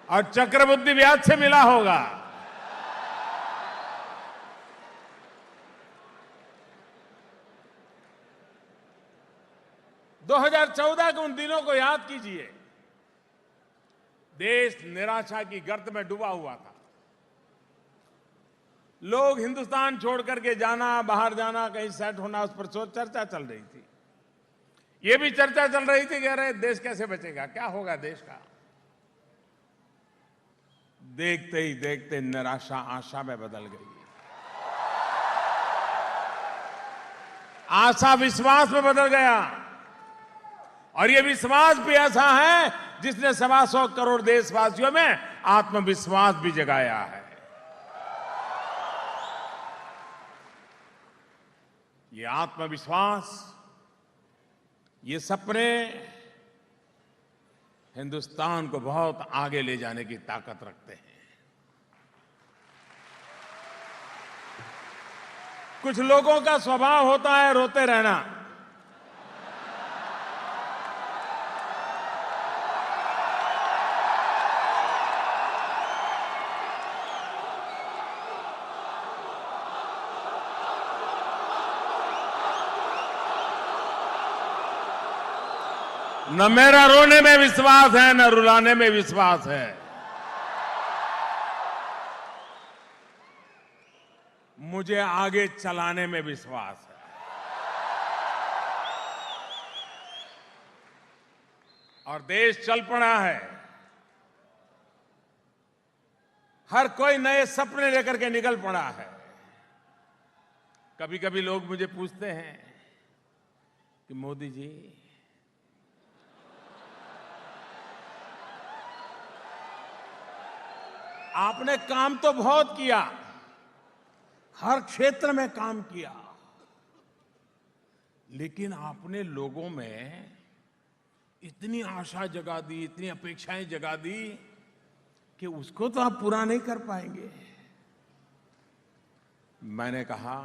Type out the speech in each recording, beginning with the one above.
और चक्रवृद्धि ब्याज से मिला होगा। दो 2014 के उन दिनों को याद कीजिए। देश निराशा की गर्त में डूबा हुआ था। लोग हिंदुस्तान छोड़ करके जाना, बाहर जाना, कहीं सेट होना, उस पर चर्चा चल रही थी। ये भी चर्चा चल रही थी कि अरे देश कैसे बचेगा, क्या होगा देश का। देखते ही देखते निराशा आशा में बदल गई, आशा विश्वास में बदल गया। और ये विश्वास भी ऐसा है जिसने 125 करोड़ देशवासियों में आत्मविश्वास भी जगाया है। ये आत्मविश्वास, ये सपने हिंदुस्तान को बहुत आगे ले जाने की ताकत रखते हैं। कुछ लोगों का स्वभाव होता है रोते रहना। न मेरा रोने में विश्वास है, न रुलाने में विश्वास है। मुझे आगे चलाने में विश्वास है। और देश चल पड़ा है। हर कोई नए सपने लेकर के निकल पड़ा है। कभी कभी लोग मुझे पूछते हैं कि मोदी जी, आपने काम तो बहुत किया, हर क्षेत्र में काम किया, लेकिन आपने लोगों में इतनी आशा जगा दी, इतनी अपेक्षाएं जगा दी कि उसको तो आप पूरा नहीं कर पाएंगे। मैंने कहा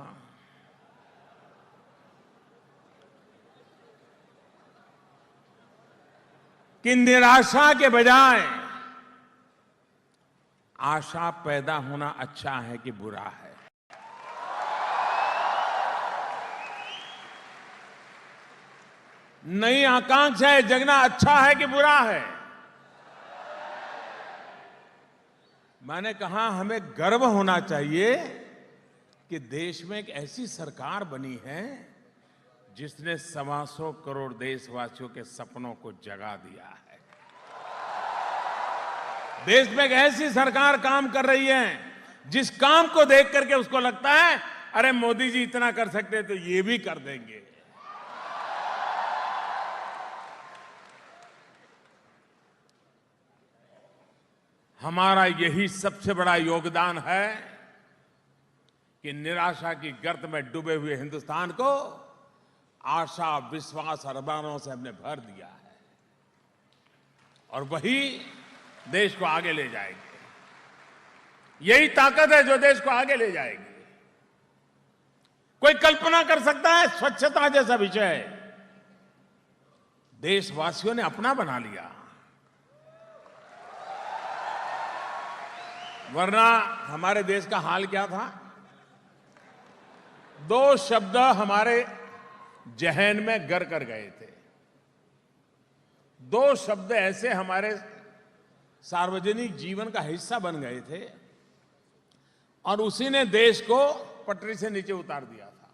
कि निराशा के बजाय आशा पैदा होना अच्छा है कि बुरा है। नई आकांक्षाएं जगना अच्छा है कि बुरा है। मैंने कहा हमें गर्व होना चाहिए कि देश में एक ऐसी सरकार बनी है जिसने 125 करोड़ देशवासियों के सपनों को जगा दिया है। देश में एक ऐसी सरकार काम कर रही है जिस काम को देख करके उसको लगता है अरे मोदी जी इतना कर सकते तो ये भी कर देंगे। हमारा यही सबसे बड़ा योगदान है कि निराशा की गर्त में डूबे हुए हिंदुस्तान को आशा, विश्वास और अरमानों से हमने भर दिया है और वही देश को आगे ले जाएगी। यही ताकत है जो देश को आगे ले जाएगी। कोई कल्पना कर सकता है स्वच्छता जैसा विषय देशवासियों ने अपना बना लिया, वरना हमारे देश का हाल क्या था। 2 शब्द हमारे जहन में गर कर गए थे। 2 शब्द ऐसे हमारे सार्वजनिक जीवन का हिस्सा बन गए थे और उसी ने देश को पटरी से नीचे उतार दिया था।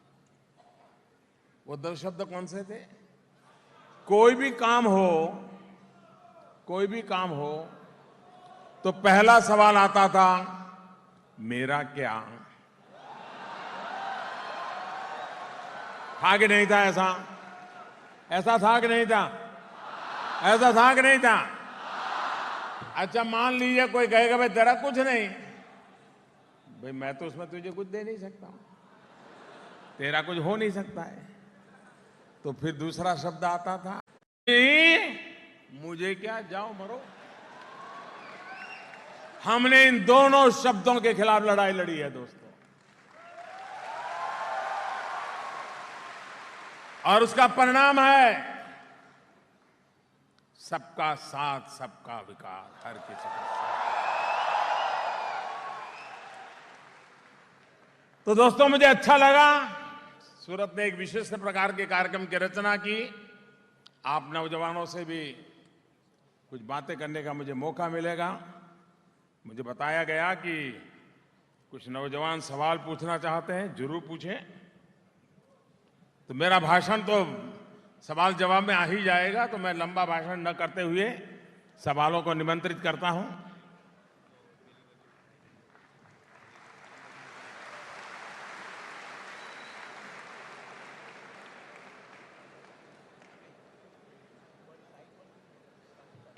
वो 2 शब्द कौन से थे? कोई भी काम हो तो पहला सवाल आता था मेरा क्या। था कि नहीं था? ऐसा था कि नहीं था? ऐसा था कि नहीं था? अच्छा मान लीजिए कोई कहेगा भाई तेरा कुछ नहीं, भाई मैं तो उसमें तुझे कुछ दे नहीं सकता, तेरा कुछ हो नहीं सकता है। तो फिर दूसरा शब्द आता था मुझे क्या, जाओ मरो। हमने इन दोनों शब्दों के खिलाफ लड़ाई लड़ी है दोस्तों, और उसका परिणाम है सबका साथ, सबका विकास, हर किसी का साथ। तो दोस्तों, मुझे अच्छा लगा सूरत ने एक विशिष्ट प्रकार के कार्यक्रम की रचना की। आप नौजवानों से भी कुछ बातें करने का मुझे मौका मिलेगा। मुझे बताया गया कि कुछ नौजवान सवाल पूछना चाहते हैं, जरूर पूछें। तो मेरा भाषण तो सवाल जवाब में आ ही जाएगा, तो मैं लंबा भाषण न करते हुए सवालों को निमंत्रित करता हूं।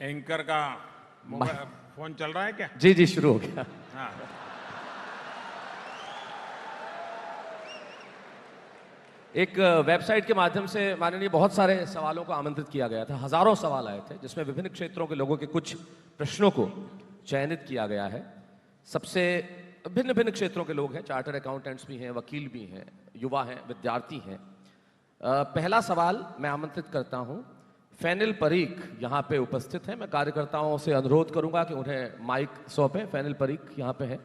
एंकर का मोबाइल फोन चल रहा है क्या? जी जी, शुरू हो गया। हाँ। एक वेबसाइट के माध्यम से माननीय बहुत सारे सवालों को आमंत्रित किया गया था। हजारों सवाल आए थे, जिसमें विभिन्न क्षेत्रों के लोगों के कुछ प्रश्नों को चयनित किया गया है। सबसे भिन्न भिन्न क्षेत्रों के लोग हैं, चार्टर्ड अकाउंटेंट्स भी हैं, वकील भी हैं, युवा हैं, विद्यार्थी हैं। पहला सवाल मैं आमंत्रित करता हूं, फैनिल परीख यहाँ पे उपस्थित है। मैं कार्यकर्ताओं से अनुरोध करूंगा कि उन्हें माइक सौंपें। फैनिल परीख यहाँ पे है,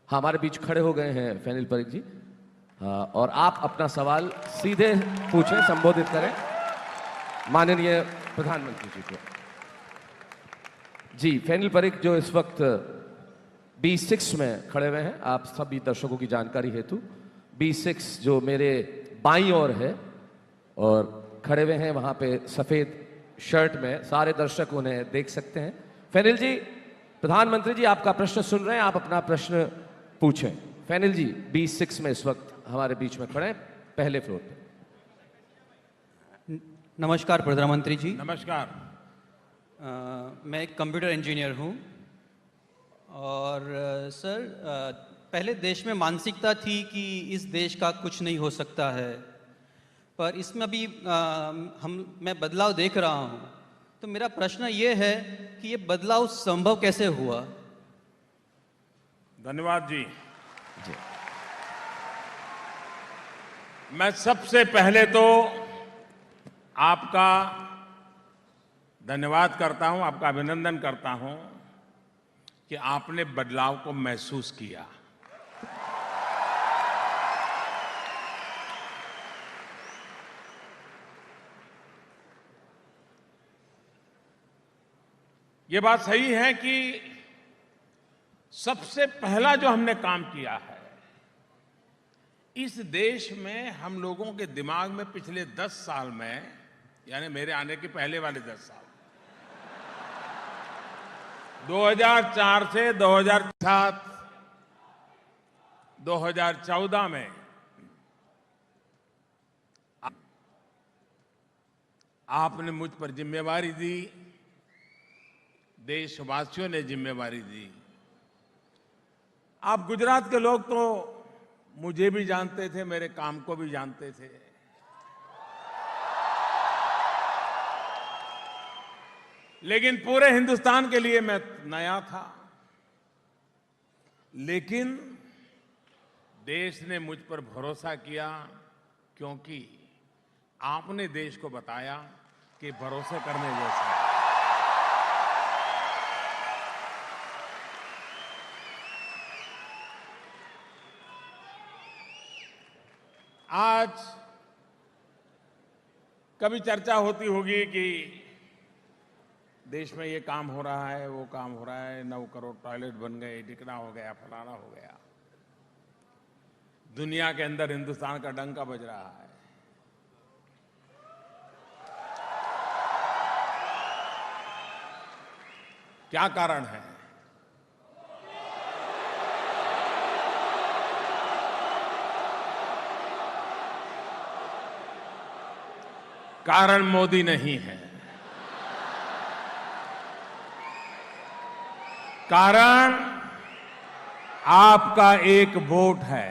हमारे बीच खड़े हो गए हैं फैनिल परीख जी। और आप अपना सवाल सीधे पूछें, संबोधित करें माननीय प्रधानमंत्री जी को। जी, फैनिल परीख जो इस वक्त B6 में खड़े हुए हैं, आप सभी दर्शकों की जानकारी हेतु B6 जो मेरे बाईं ओर है और खड़े हुए हैं वहां पे सफेद शर्ट में, सारे दर्शक उन्हें देख सकते हैं। फैनिल जी, प्रधानमंत्री जी आपका प्रश्न सुन रहे हैं, आप अपना प्रश्न पूछें। फैनिल जी B6 में इस वक्त हमारे बीच में खड़े हैं, पहले फ्लोर पे। नमस्कार प्रधानमंत्री जी। नमस्कार। मैं एक कंप्यूटर इंजीनियर हूं और सर, पहले देश में मानसिकता थी कि इस देश का कुछ नहीं हो सकता है, पर इसमें अभी मैं बदलाव देख रहा हूं। तो मेरा प्रश्न ये है कि ये बदलाव संभव कैसे हुआ? धन्यवाद जी। मैं सबसे पहले तो आपका धन्यवाद करता हूं, आपका अभिनंदन करता हूं कि आपने बदलाव को महसूस किया। ये बात सही है कि सबसे पहला जो हमने काम किया है, इस देश में हम लोगों के दिमाग में पिछले 10 साल में, यानी मेरे आने के पहले वाले 10 साल, 2004 से 2007, 2014 में आपने मुझ पर जिम्मेवारी दी, देशवासियों ने जिम्मेवारी दी। आप गुजरात के लोग तो मुझे भी जानते थे, मेरे काम को भी जानते थे। लेकिन पूरे हिंदुस्तान के लिए मैं नया था। लेकिन देश ने मुझ पर भरोसा किया, क्योंकि आपने देश को बताया कि भरोसे करने जैसा है। आज कभी चर्चा होती होगी कि देश में ये काम हो रहा है, वो काम हो रहा है, 9 करोड़ टॉयलेट बन गए, ढिकना हो गया, फलाना हो गया। दुनिया के अंदर हिंदुस्तान का डंका बज रहा है। क्या कारण है? कारण मोदी नहीं है, कारण आपका एक वोट है।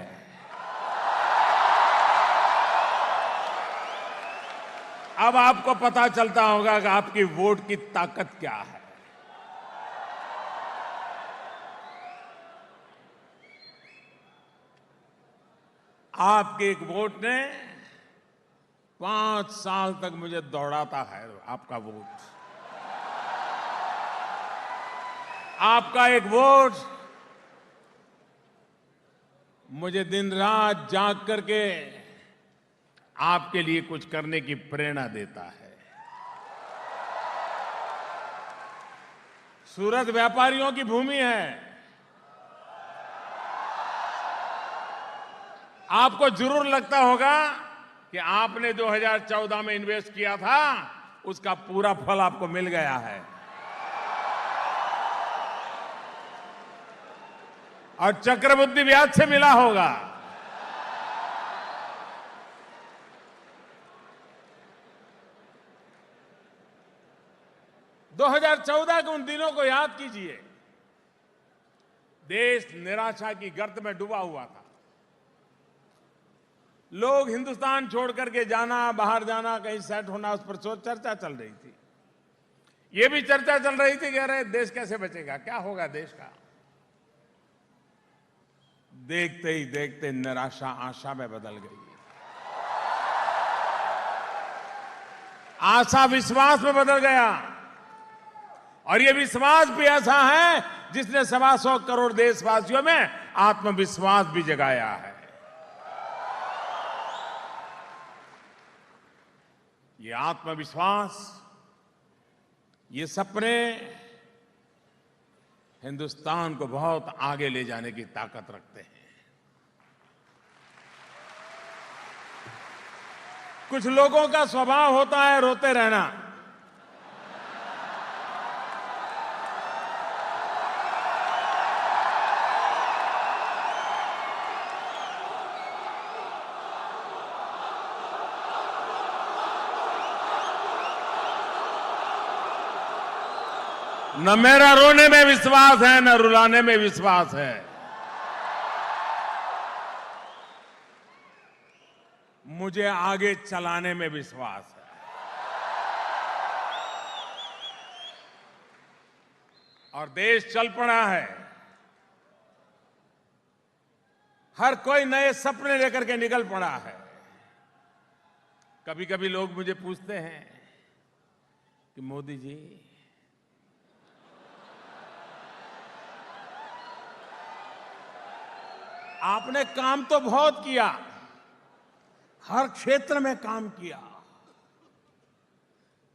अब आपको पता चलता होगा कि आपकी वोट की ताकत क्या है। आपके एक वोट ने 5 साल तक मुझे दौड़ाता है। आपका वोट, आपका एक वोट मुझे दिन रात जाग करके आपके लिए कुछ करने की प्रेरणा देता है। सूरत व्यापारियों की भूमि है। आपको जरूर लगता होगा कि आपने 2014 में इन्वेस्ट किया था, उसका पूरा फल आपको मिल गया है। और चक्रवृद्धि ब्याज से मिला होगा। दो 2014 के उन दिनों को याद कीजिए। देश निराशा की गर्त में डूबा हुआ था। लोग हिंदुस्तान छोड़ करके जाना, बाहर जाना, कहीं सेट होना, उस पर चर्चा चल रही थी। यह भी चर्चा चल रही थी कि अरे देश कैसे बचेगा, क्या होगा देश का। देखते ही देखते निराशा आशा में बदल गई। आशा विश्वास में बदल गया। और यह विश्वास भी ऐसा है जिसने 125 करोड़ देशवासियों में आत्मविश्वास भी जगाया है। ये आत्मविश्वास, ये सपने हिंदुस्तान को बहुत आगे ले जाने की ताकत रखते हैं। कुछ लोगों का स्वभाव होता है रोते रहना। न मेरा रोने में विश्वास है, न रुलाने में विश्वास है। मुझे आगे चलाने में विश्वास है। और देश चल पड़ा है। हर कोई नए सपने लेकर के निकल पड़ा है। कभी कभी लोग मुझे पूछते हैं कि मोदी जी, आपने काम तो बहुत किया, हर क्षेत्र में काम किया,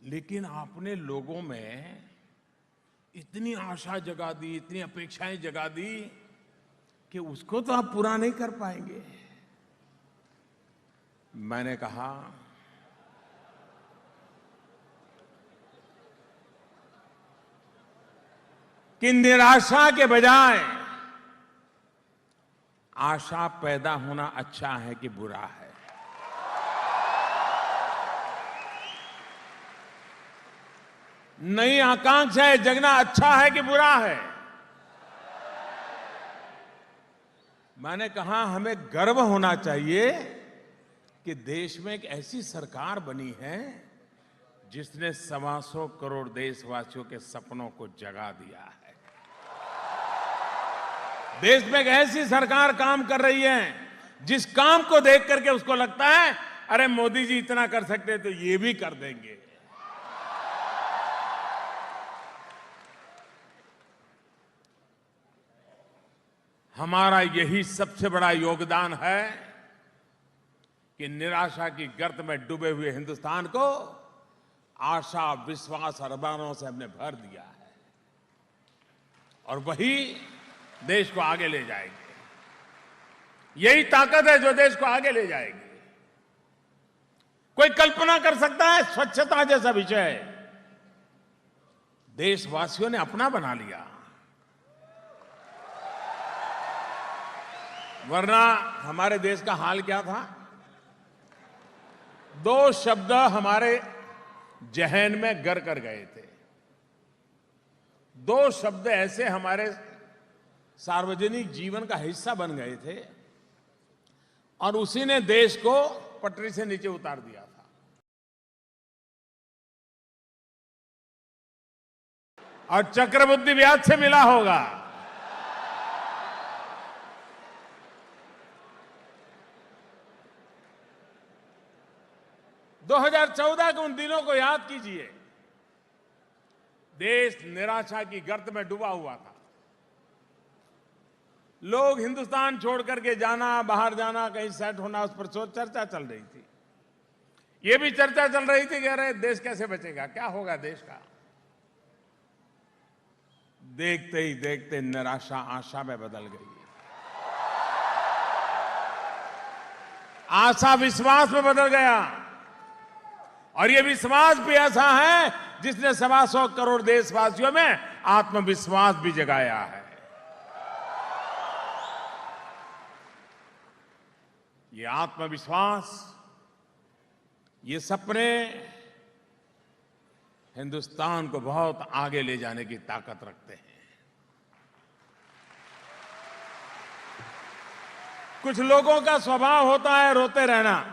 लेकिन आपने लोगों में इतनी आशा जगा दी, इतनी अपेक्षाएं जगा दी कि उसको तो आप पूरा नहीं कर पाएंगे। मैंने कहा, कि निराशा के बजाय आशा पैदा होना अच्छा है कि बुरा है। नई आकांक्षाएं जगना अच्छा है कि बुरा है। मैंने कहा, हमें गर्व होना चाहिए कि देश में एक ऐसी सरकार बनी है जिसने 125 करोड़ देशवासियों के सपनों को जगा दिया है। देश में एक ऐसी सरकार काम कर रही है जिस काम को देख करके उसको लगता है, अरे मोदी जी इतना कर सकते तो ये भी कर देंगे। हमारा यही सबसे बड़ा योगदान है कि निराशा की गर्त में डूबे हुए हिंदुस्तान को आशा, विश्वास और अरमानों से हमने भर दिया है। और वही देश को आगे ले जाएगी। यही ताकत है जो देश को आगे ले जाएगी। कोई कल्पना कर सकता है स्वच्छता जैसा विषय देशवासियों ने अपना बना लिया, वरना हमारे देश का हाल क्या था। 2 शब्द हमारे जहन में गर कर गए थे। 2 शब्द ऐसे हमारे सार्वजनिक जीवन का हिस्सा बन गए थे और उसी ने देश को पटरी से नीचे उतार दिया था। और चक्रवृद्धि ब्याज से मिला होगा। दो 2014 के उन दिनों को याद कीजिए। देश निराशा की गर्त में डूबा हुआ था। लोग हिंदुस्तान छोड़ करके जाना, बाहर जाना, कहीं सेट होना, उस पर चर्चा चल रही थी। ये भी चर्चा चल रही थी कि अरे देश कैसे बचेगा, क्या होगा देश का। देखते ही देखते निराशा आशा में बदल गई, आशा विश्वास में बदल गया। और ये विश्वास भी ऐसा है जिसने 125 करोड़ देशवासियों में आत्मविश्वास भी जगाया है। ये आत्मविश्वास, ये सपने हिंदुस्तान को बहुत आगे ले जाने की ताकत रखते हैं। कुछ लोगों का स्वभाव होता है रोते रहना,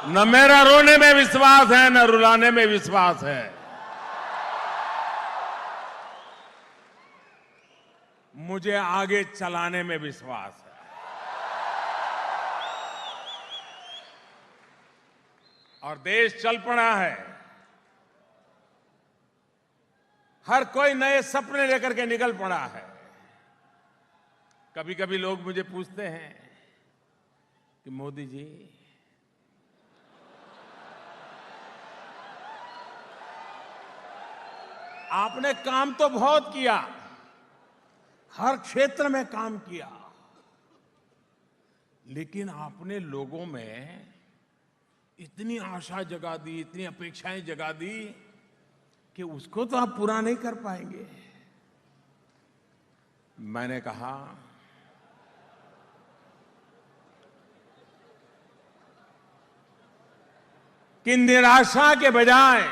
न मेरा रोने में विश्वास है न रुलाने में विश्वास है। मुझे आगे चलाने में विश्वास है। और देश चल पड़ा है। हर कोई नए सपने लेकर के निकल पड़ा है। कभी कभी लोग मुझे पूछते हैं कि मोदी जी, आपने काम तो बहुत किया, हर क्षेत्र में काम किया, लेकिन आपने लोगों में इतनी आशा जगा दी, इतनी अपेक्षाएं जगा दी कि उसको तो आप पूरा नहीं कर पाएंगे। मैंने कहा कि निराशा के बजाय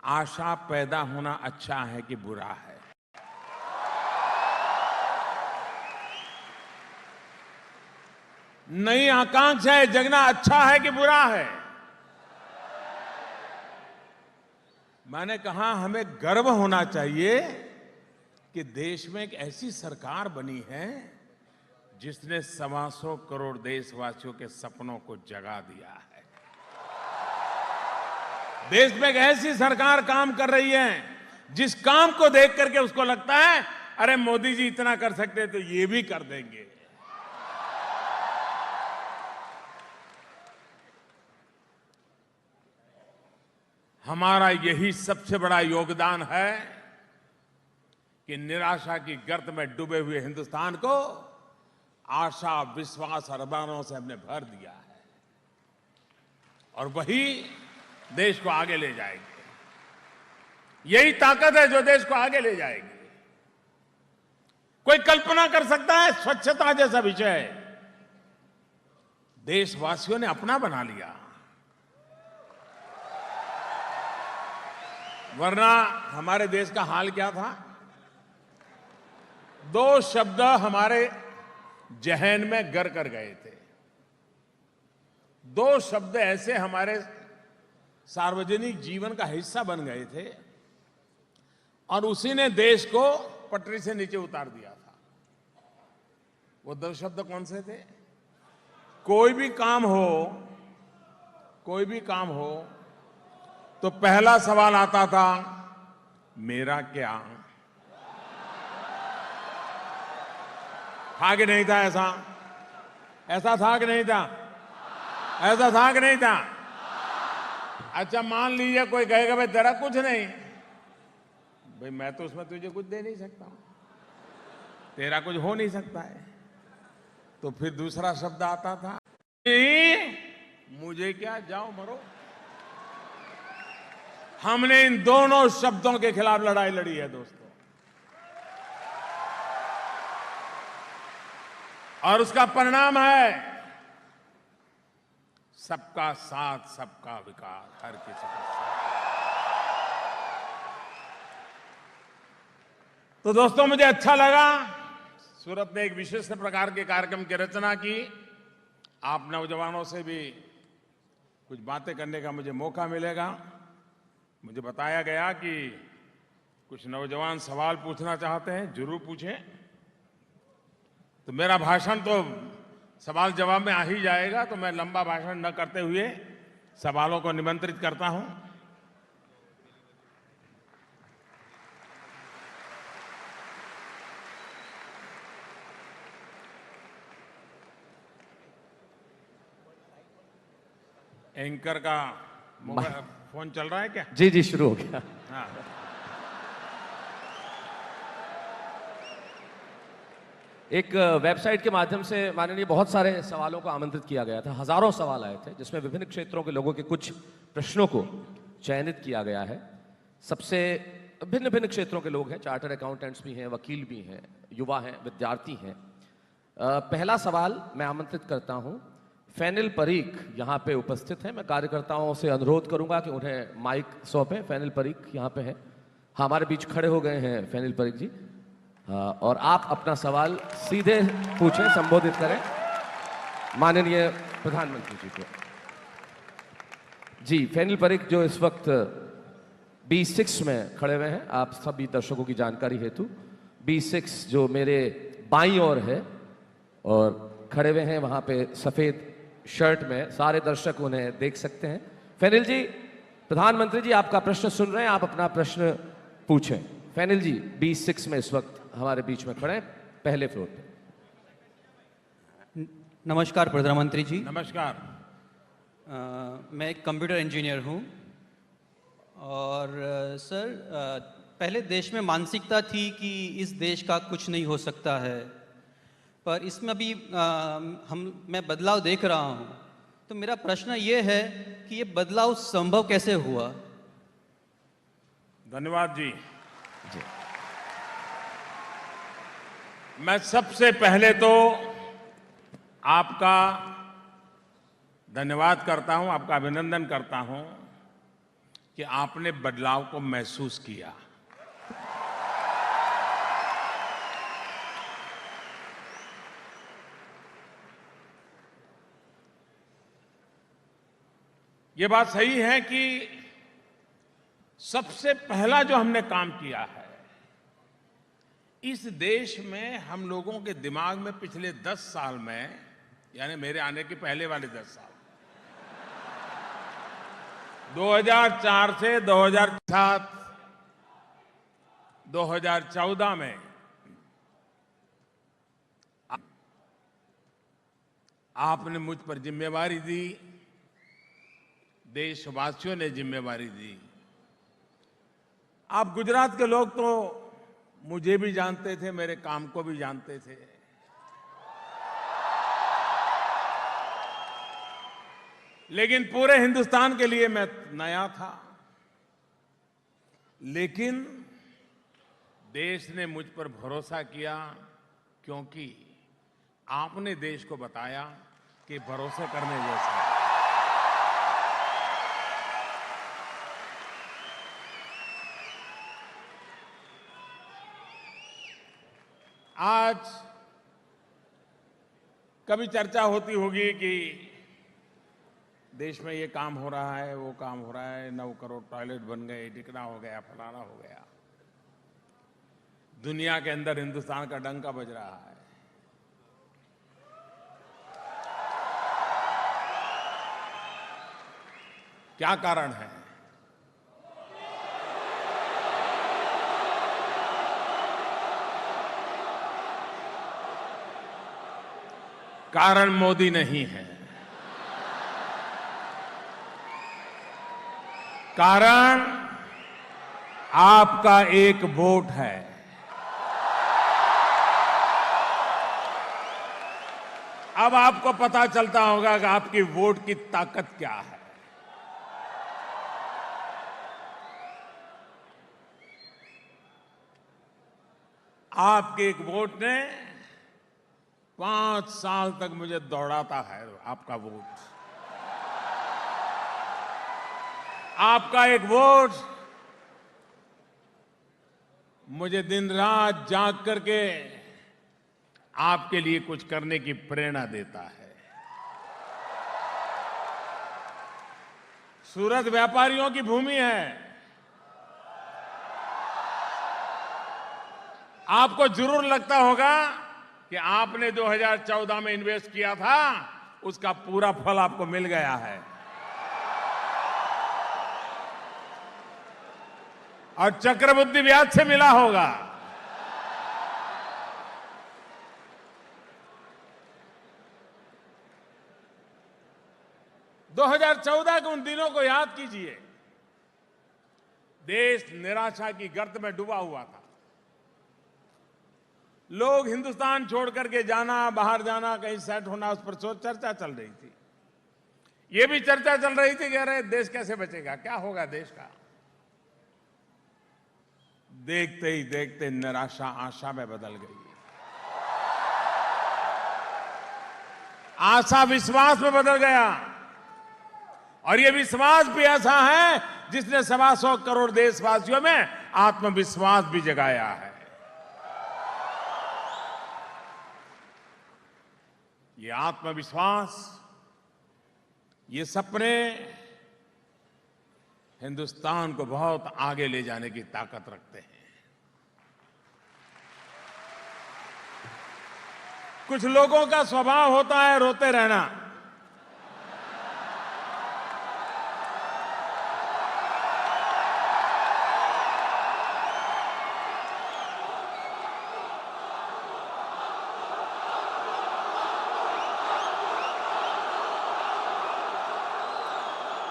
आशा पैदा होना अच्छा है कि बुरा है। नई आकांक्षाएं जगना अच्छा है कि बुरा है। मैंने कहा हमें गर्व होना चाहिए कि देश में एक ऐसी सरकार बनी है जिसने 125 करोड़ देशवासियों के सपनों को जगा दिया है। देश में एक ऐसी सरकार काम कर रही है जिस काम को देख करके उसको लगता है अरे मोदी जी इतना कर सकते तो ये भी कर देंगे। हमारा यही सबसे बड़ा योगदान है कि निराशा की गर्त में डूबे हुए हिंदुस्तान को आशा, विश्वास और अरमानों से हमने भर दिया है और वही देश को आगे ले जाएगी। यही ताकत है जो देश को आगे ले जाएगी। कोई कल्पना कर सकता है स्वच्छता जैसा विषय देशवासियों ने अपना बना लिया, वरना हमारे देश का हाल क्या था। 2 शब्द हमारे जहन में गर कर गए थे। 2 शब्द ऐसे हमारे सार्वजनिक जीवन का हिस्सा बन गए थे और उसी ने देश को पटरी से नीचे उतार दिया था। वो 2 शब्द कौन से थे? कोई भी काम हो तो पहला सवाल आता था मेरा क्या। था कि नहीं था? ऐसा था कि नहीं था? ऐसा था कि नहीं था? अच्छा मान लीजिए कोई कहेगा भाई तेरा कुछ नहीं, भाई मैं तो उसमें तुझे कुछ दे नहीं सकता हूं, तेरा कुछ हो नहीं सकता है। तो फिर दूसरा शब्द आता था मुझे क्या, जाओ मरो। हमने इन दोनों शब्दों के खिलाफ लड़ाई लड़ी है दोस्तों, और उसका परिणाम है सबका साथ, सबका विकास, हर किसी का साथ। तो दोस्तों मुझे अच्छा लगा, सूरत ने एक विशिष्ट प्रकार के कार्यक्रम की रचना की। आप नौजवानों से भी कुछ बातें करने का मुझे मौका मिलेगा। मुझे बताया गया कि कुछ नौजवान सवाल पूछना चाहते हैं, जरूर पूछें। तो मेरा भाषण तो सवाल जवाब में आ ही जाएगा, तो मैं लंबा भाषण न करते हुए सवालों को निमंत्रित करता हूं। एंकर का मोबाइल फोन चल रहा है क्या? जी जी, शुरू हो गया। हाँ। एक वेबसाइट के माध्यम से माननीय बहुत सारे सवालों को आमंत्रित किया गया था। हजारों सवाल आए थे, जिसमें विभिन्न क्षेत्रों के लोगों के कुछ प्रश्नों को चयनित किया गया है। सबसे भिन्न भिन्न क्षेत्रों के लोग हैं, चार्टर्ड अकाउंटेंट्स भी हैं, वकील भी हैं, युवा हैं, विद्यार्थी हैं। पहला सवाल मैं आमंत्रित करता हूं, फैनिल परीख यहाँ पे उपस्थित हैं। मैं कार्यकर्ताओं से अनुरोध करूंगा कि उन्हें माइक सौंपें। फैनिल परीख यहाँ पे हैं, हमारे बीच खड़े हो गए हैं फैनिल परीख जी। और आप अपना सवाल सीधे पूछें, संबोधित करें माननीय प्रधानमंत्री जी को। जी, फैनिल परीख जो इस वक्त B6 में खड़े हुए हैं, आप सभी दर्शकों की जानकारी हेतु B6 जो मेरे बाईं ओर है और खड़े हुए हैं वहां पे सफेद शर्ट में, सारे दर्शक उन्हें देख सकते हैं। फैनिल जी, प्रधानमंत्री जी आपका प्रश्न सुन रहे हैं, आप अपना प्रश्न पूछें। फैनिल जी B6 में इस वक्त हमारे बीच में खड़े हैं, पहले फ्लोर पे। नमस्कार प्रधानमंत्री जी। नमस्कार। मैं एक कंप्यूटर इंजीनियर हूँ और सर पहले देश में मानसिकता थी कि इस देश का कुछ नहीं हो सकता है, पर इसमें अभी मैं बदलाव देख रहा हूँ। तो मेरा प्रश्न ये है कि ये बदलाव संभव कैसे हुआ? धन्यवाद जी। मैं सबसे पहले तो आपका धन्यवाद करता हूं, आपका अभिनंदन करता हूं कि आपने बदलाव को महसूस किया। ये बात सही है कि सबसे पहला जो हमने काम किया है, इस देश में हम लोगों के दिमाग में पिछले 10 साल में, यानी मेरे आने के पहले वाले 10 साल, 2004 से 2007, 2014 में आपने मुझ पर जिम्मेवारी दी, देशवासियों ने जिम्मेवारी दी। आप गुजरात के लोग तो मुझे भी जानते थे, मेरे काम को भी जानते थे। लेकिन पूरे हिंदुस्तान के लिए मैं नया था। लेकिन देश ने मुझ पर भरोसा किया, क्योंकि आपने देश को बताया कि भरोसे करने जैसा है। आज कभी चर्चा होती होगी कि देश में ये काम हो रहा है, वो काम हो रहा है, 9 करोड़ टॉयलेट बन गए, टिकना हो गया, फलाना हो गया। दुनिया के अंदर हिंदुस्तान का डंका बज रहा है। क्या कारण है? कारण मोदी नहीं है, कारण आपका एक वोट है। अब आपको पता चलता होगा कि आपकी वोट की ताकत क्या है। आपके एक वोट ने 5 साल तक मुझे दौड़ाता है। आपका वोट, आपका एक वोट मुझे दिन रात जाग करके आपके लिए कुछ करने की प्रेरणा देता है। सूरत व्यापारियों की भूमि है। आपको जरूर लगता होगा कि आपने 2014 में इन्वेस्ट किया था, उसका पूरा फल आपको मिल गया है। और चक्रवृद्धि ब्याज से मिला होगा। दो 2014 के उन दिनों को याद कीजिए। देश निराशा की गर्त में डूबा हुआ था। लोग हिंदुस्तान छोड़ करके जाना, बाहर जाना, कहीं सेट होना, उस पर चर्चा चल रही थी। ये भी चर्चा चल रही थी कि अरे देश कैसे बचेगा, क्या होगा देश का। देखते ही देखते निराशा आशा में बदल गई, आशा विश्वास में बदल गया। और ये विश्वास भी ऐसा है जिसने 125 करोड़ देशवासियों में आत्मविश्वास भी जगाया है। ये आत्मविश्वास, ये सपने हिंदुस्तान को बहुत आगे ले जाने की ताकत रखते हैं। कुछ लोगों का स्वभाव होता है रोते रहना।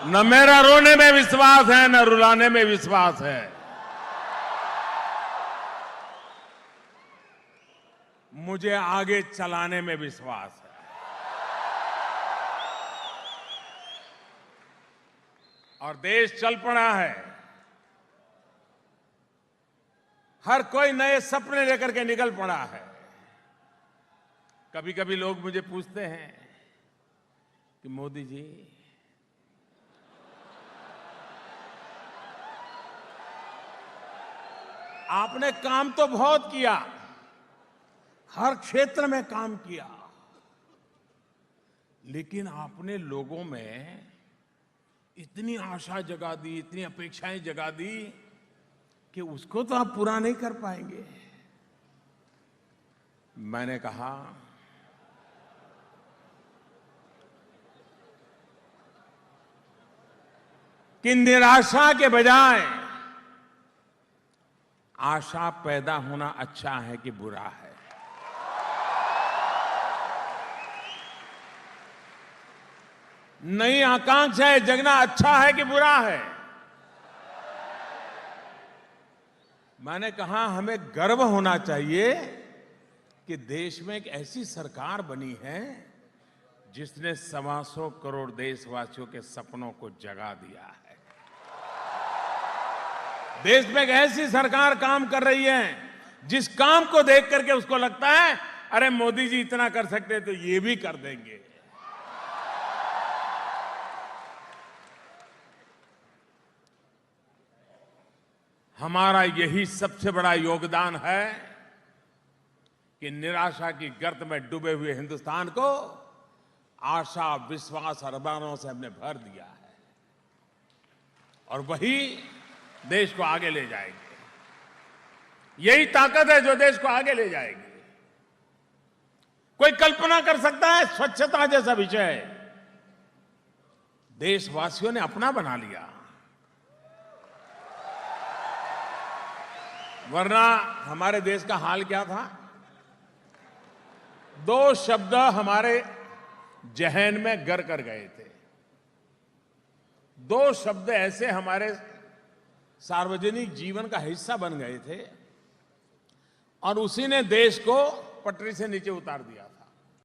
न मेरा रोने में विश्वास है, न रुलाने में विश्वास है। मुझे आगे चलाने में विश्वास है। और देश चल पड़ा है। हर कोई नए सपने लेकर के निकल पड़ा है। कभी कभी लोग मुझे पूछते हैं कि मोदी जी, आपने काम तो बहुत किया, हर क्षेत्र में काम किया, लेकिन आपने लोगों में इतनी आशा जगा दी, इतनी अपेक्षाएं जगा दी कि उसको तो आप पूरा नहीं कर पाएंगे। मैंने कहा कि निराशा के बजाय आशा पैदा होना अच्छा है कि बुरा है। नई आकांक्षाएं जगना अच्छा है कि बुरा है। मैंने कहा हमें गर्व होना चाहिए कि देश में एक ऐसी सरकार बनी है जिसने 125 करोड़ देशवासियों के सपनों को जगा दिया है। देश में एक ऐसी सरकार काम कर रही है जिस काम को देख करके उसको लगता है अरे मोदी जी इतना कर सकते तो ये भी कर देंगे। हमारा यही सबसे बड़ा योगदान है कि निराशा की गर्त में डूबे हुए हिंदुस्तान को आशा, विश्वास और अरमानों से हमने भर दिया है। और वही देश को आगे ले जाएगी। यही ताकत है जो देश को आगे ले जाएगी। कोई कल्पना कर सकता है स्वच्छता जैसा विषय देशवासियों ने अपना बना लिया, वरना हमारे देश का हाल क्या था। 2 शब्द हमारे जहन में गर कर गए थे। 2 शब्द ऐसे हमारे सार्वजनिक जीवन का हिस्सा बन गए थे और उसी ने देश को पटरी से नीचे उतार दिया था।